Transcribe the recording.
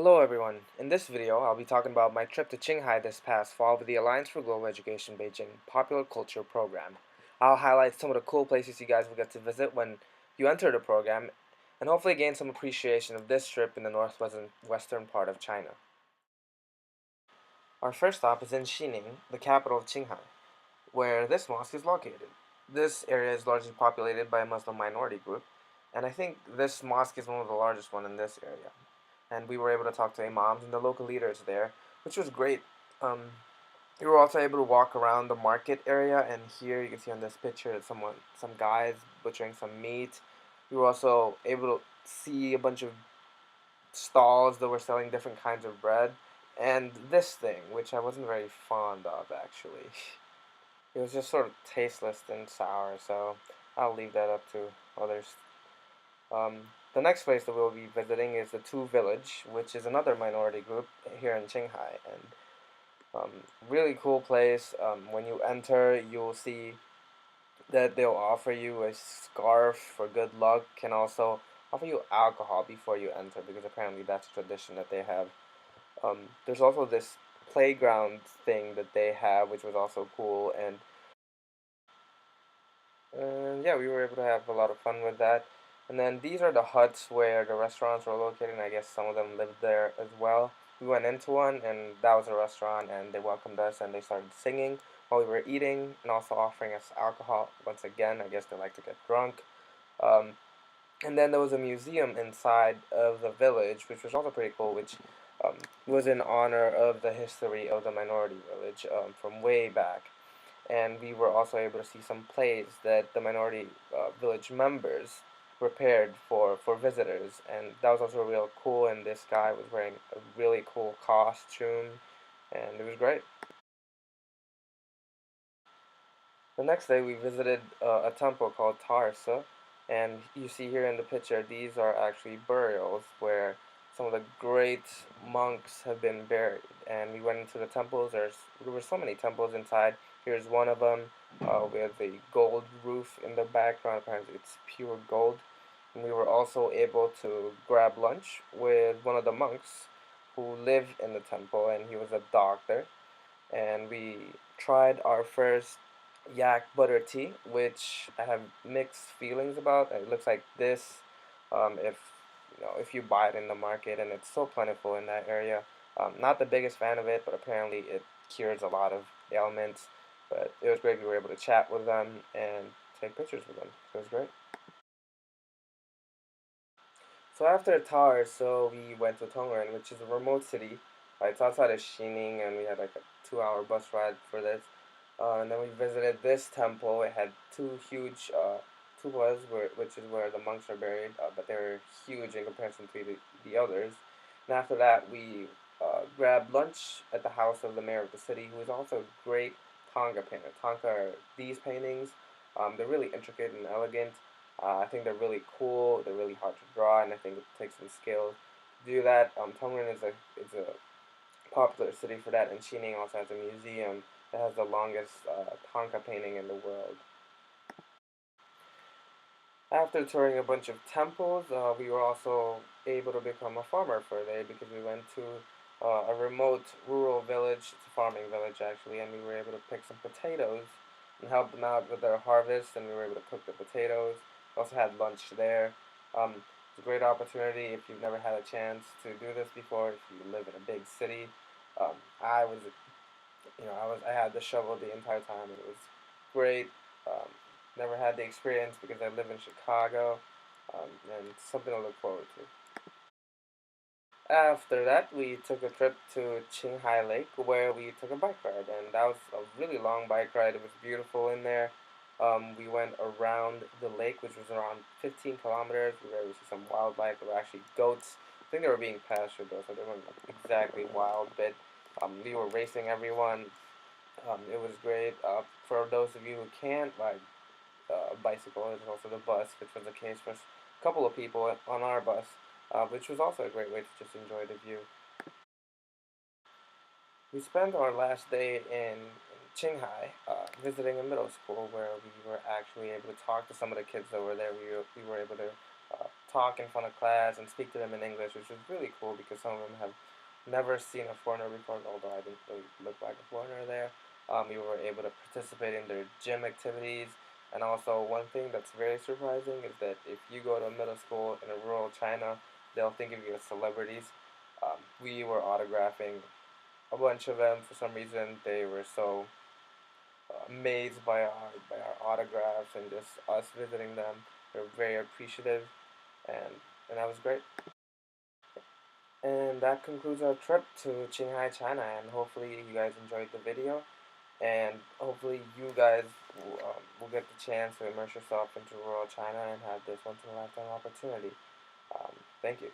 Hello everyone. In this video, I'll be talking about my trip to Qinghai this past fall with the Alliance for Global Education Beijing Popular Culture Program. I'll highlight some of the cool places you guys will get to visit when you enter the program and hopefully gain some appreciation of this trip in the northwestern part of China. Our first stop is in Xining, the capital of Qinghai, where this mosque is located. This area is largely populated by a Muslim minority group, and I think this mosque is one of the largest one in this area. And we were able to talk to imams and the local leaders there, which was great. Um, we were also able to walk around the market area, and here you can see on this picture that some guys butchering some meat. We were also able to see a bunch of stalls that were selling different kinds of bread, and this thing, which I wasn't very fond of actually. It was just sort of tasteless and sour, so I'll leave that up to others. The next place that we'll be visiting is the Tu Village, which is another minority group here in Qinghai, and really cool place. When you enter, you'll see that they'll offer you a scarf for good luck, and also offer you alcohol before you enter, because apparently that's a tradition that they have. There's also this playground thing that they have, which was also cool, and yeah, we were able to have a lot of fun with that. And then these are the huts where the restaurants were located, and I guess some of them lived there as well. We went into one, and that was a restaurant, and they welcomed us, and they started singing while we were eating, and also offering us alcohol. Once again, I guess they like to get drunk. Um, and then there was a museum inside of the village, which was also pretty cool, which was in honor of the history of the minority village from way back. And we were also able to see some plays that the minority village members prepared for visitors, and that was also real cool. And this guy was wearing a really cool costume, and it was great. The next day we visited a temple called Tarsa, and you see here in the picture these are actually burials where some of the great monks have been buried. And we went into the temples. There were so many temples inside. Here's one of them with a gold roof in the background. Apparently it's pure gold. And we were also able to grab lunch with one of the monks who lived in the temple, and he was a doctor. And we tried our first yak butter tea, which I have mixed feelings about. It looks like this. If if you buy it in the market, and it's so plentiful in that area. Not the biggest fan of it, but apparently it cures a lot of ailments. But it was great. We were able to chat with them and take pictures with them. It was great. So after Tar, so we went to Tongren, which is a remote city. It's outside of Xining, and we had like a 2-hour bus ride for this. And then we visited this temple. It had two huge tupas, which is where the monks are buried, but they're huge in comparison to the others. And after that, we grabbed lunch at the house of the mayor of the city, who is also a great Tonga painter. Tonga are these paintings. They're really intricate and elegant. I think they're really cool. They're really hard to draw, and I think it takes some skill to do that. Tongren is a popular city for that, and Xining also has a museum that has the longest Tonka painting in the world. After touring a bunch of temples, we were also able to become a farmer for a day, because we went to a remote rural village. It's a farming village actually, and we were able to pick some potatoes and help them out with their harvest, and we were able to cook the potatoes. We also had lunch there. It's a great opportunity if you've never had a chance to do this before. If you live in a big city, I was I had the shovel the entire time, and it was great. Um, Never had the experience because I live in Chicago, and something to look forward to. After that, we took a trip to Qinghai Lake, where we took a bike ride, and that was a really long bike ride. It was beautiful in there. We went around the lake, which was around 15 kilometers. We were able to see some wildlife. There were actually goats. I think they were being pastured though, so they weren't exactly wild, but we were racing everyone. It was great. For those of you who can't ride a bicycle, there's also the bus, which was the case for a couple of people on our bus, which was also a great way to just enjoy the view. We spent our last day in Qinghai visiting a middle school, where we were actually able to talk to some of the kids that were there. We were able to talk in front of class and speak to them in English, which was really cool because some of them have never seen a foreigner before, although I didn't really look like a foreigner there. We were able to participate in their gym activities. And also, one thing that's very surprising is that if you go to a middle school in a rural China, they'll think of you as celebrities. We were autographing a bunch of them. For some reason, they were so amazed by our autographs and just us visiting them. They're very appreciative, and and that was great. And that concludes our trip to Qinghai, China. And hopefully you guys enjoyed the video. And hopefully you guys will get the chance to immerse yourself into rural China and have this once in a lifetime opportunity. Thank you.